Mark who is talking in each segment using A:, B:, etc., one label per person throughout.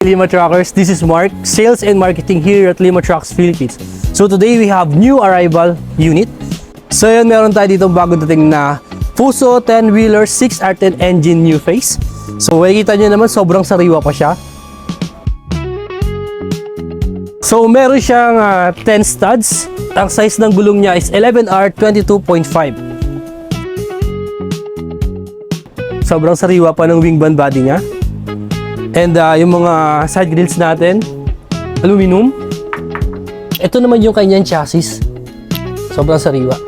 A: Lima Truckers, this is Mark, Sales and Marketing here at Lima Trucks Philippines. So today we have new arrival unit. So yun, meron tayo dito bagong dating na Fuso 10-wheeler 6R10 engine new face. So makikita nyo naman sobrang sariwa pa siya. So meron siyang 10 studs. Ang size ng gulong niya is 11R 22.5. Sobrang sariwa pa ng wing band body niya. And yung mga side grills natin, aluminum. Ito naman yung kanyang chassis. Sobrang sariwa.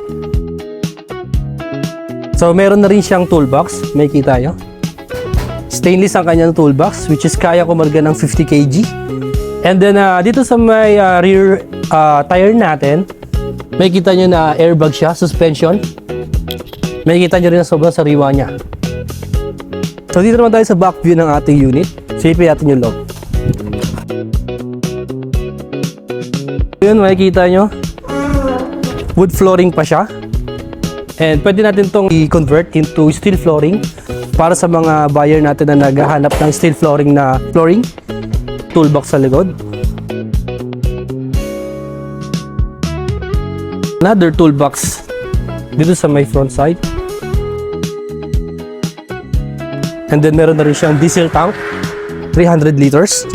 A: So meron na rin siyang toolbox. May kita nyo. Stainless ang kanyang toolbox, which is kaya kumarga ng 50 kg. And then dito sa may rear tire natin, may kita nyo na airbag siya, suspension. May kita nyo rin na sobrang sariwa niya. So dito naman tayo sa back view ng ating unit. Silipin natin yung loob. Yun, makikita nyo. Wood flooring pa siya. And pwede natin itong i-convert into steel flooring para sa mga buyer natin na naghahanap ng steel flooring na flooring. Toolbox sa likod. Another toolbox dito sa may front side. And then meron na rin siyang diesel tank. 300 liters.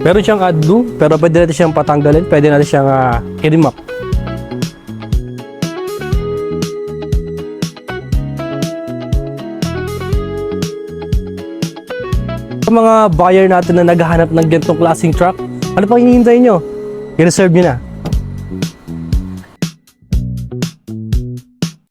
A: Meron siyang AdBlue, pero pwede natin siyang patanggalin, pwede natin siyang i-remap. Sa mga buyer natin na naghahanap ng ganitong klaseng truck, ano pang hinihintay nyo? I-reserve nyo na.